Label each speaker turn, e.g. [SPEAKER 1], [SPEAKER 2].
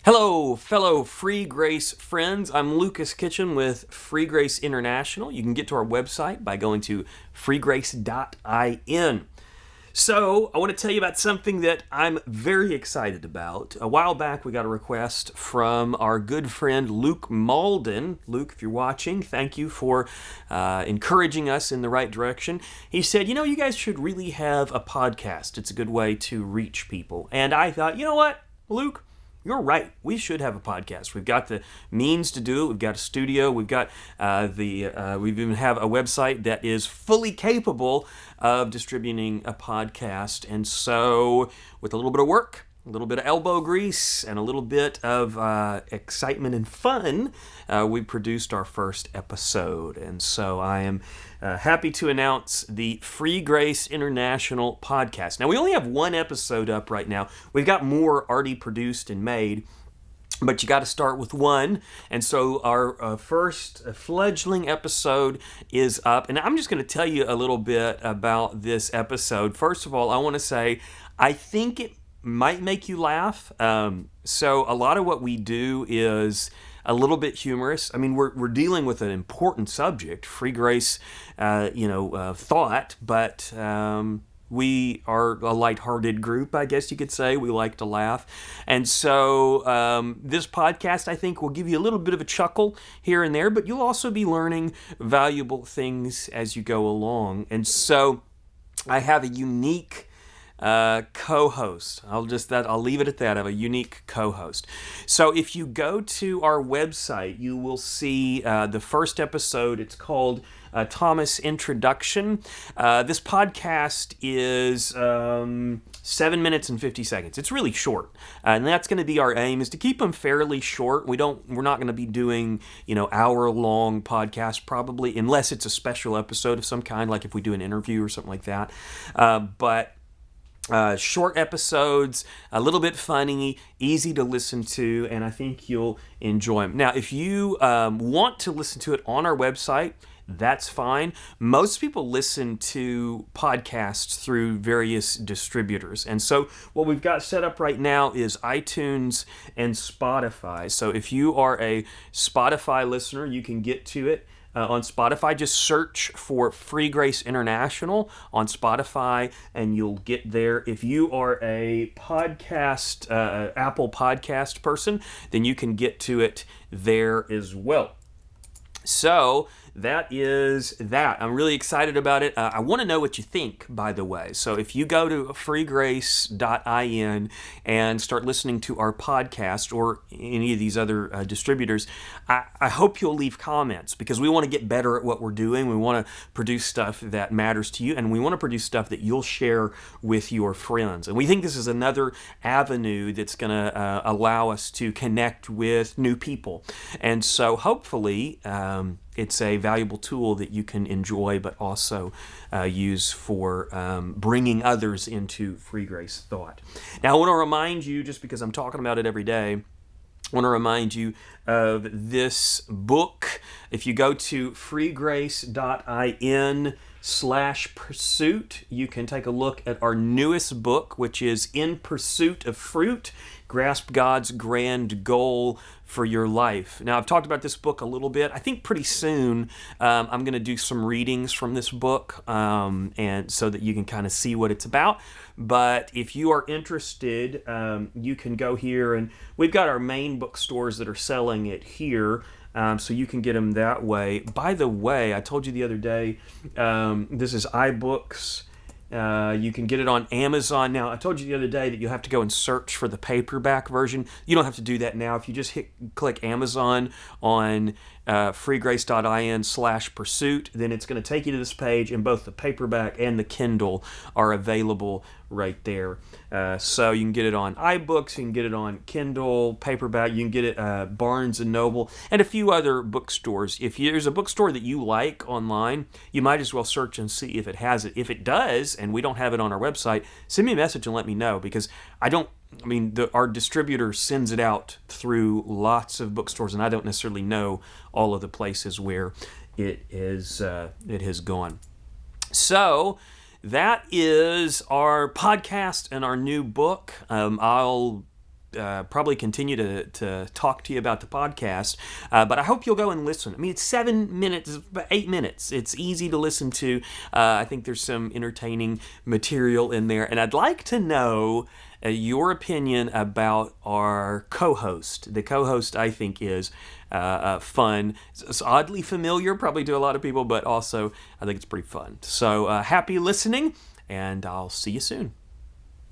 [SPEAKER 1] Hello, fellow Free Grace friends. I'm Lucas Kitchen with Free Grace International. You can get to our website by going to freegrace.in. So, I want to tell you about something that I'm very excited about. A while back, we got a request from our good friend Luke Malden. Luke, if you're watching, thank you for encouraging us in the right direction. He said, you guys should really have a podcast. It's a good way to reach people. And I thought, you know what, Luke? You're right. We should have a podcast. We've got the means to do it. We've got a studio. We've got we even have a website that is fully capable of distributing a podcast. And so, with a little bit of work, a little bit of elbow grease, and a little bit of excitement and fun, we produced our first episode. And so I am happy to announce the Free Grace International podcast. Now, we only have one episode up right now. We've got more already produced and made, but you got to start with one. And so our first fledgling episode is up. And I'm just going to tell you a little bit about this episode. First of all, I want to say I think it might make you laugh. So a lot of what we do is a little bit humorous. I mean, we're dealing with an important subject, free grace, thought, but we are a lighthearted group, I guess you could say. We like to laugh. And so this podcast, I think, will give you a little bit of a chuckle here and there, but you'll also be learning valuable things as you go along. And so I have a unique co-host. I'll leave it at that. I have a unique co-host. So if you go to our website, you will see the first episode. It's called Thomas Introduction. This podcast is 7 minutes and 50 seconds. It's really short, and that's going to be our aim, is to keep them fairly short. We're not going to be doing hour-long podcasts probably, unless it's a special episode of some kind, like if we do an interview or something like that. But short episodes, a little bit funny, easy to listen to, and I think you'll enjoy them. Now, if you want to listen to it on our website, that's fine. Most people listen to podcasts through various distributors. And so what we've got set up right now is iTunes and Spotify. So if you are a Spotify listener, you can get to it on Spotify. Just search for Free Grace International on Spotify and you'll get there. If you are a podcast, Apple Podcast person, then you can get to it there as well. So that is that. I'm really excited about it. I want to know what you think, by the way. So if you go to freegrace.in and start listening to our podcast or any of these other distributors, I hope you'll leave comments, because we want to get better at what we're doing. We want to produce stuff that matters to you, and we want to produce stuff that you'll share with your friends. And we think this is another avenue that's going to allow us to connect with new people. And so hopefully it's a valuable tool that you can enjoy, but also use for bringing others into free grace thought. Now, I want to remind you, just because I'm talking about it every day, I want to remind you of this book. If you go to freegrace.in/pursuit, you can take a look at our newest book, which is In Pursuit of Fruit: Grasp God's Grand Goal for Your Life. Now, I've talked about this book a little bit. I think pretty soon I'm going to do some readings from this book, and so that you can kind of see what it's about. But if you are interested, you can go here, and we've got our main bookstores that are selling it here. So you can get them that way. By the way, I told you the other day, this is iBooks. You can get it on Amazon. Now, I told you the other day that you have to go and search for the paperback version. You don't have to do that now. If you just click Amazon on freegrace.in/pursuit, then it's going to take you to this page, and both the paperback and the Kindle are available right there. So you can get it on iBooks, you can get it on Kindle, paperback, you can get it Barnes & Noble, and a few other bookstores. If there's a bookstore that you like online, you might as well search and see if it has it. If it does, and we don't have it on our website, send me a message and let me know, because our distributor sends it out through lots of bookstores, and I don't necessarily know all of the places where it has gone. So that is our podcast and our new book. I'll probably continue to talk to you about the podcast, but I hope you'll go and listen. I mean, it's 7 minutes, 8 minutes. It's easy to listen to. I think there's some entertaining material in there, and I'd like to know your opinion about our co-host. The co-host, I think, is fun. It's oddly familiar, probably to a lot of people, but also I think it's pretty fun. So happy listening, and I'll see you soon.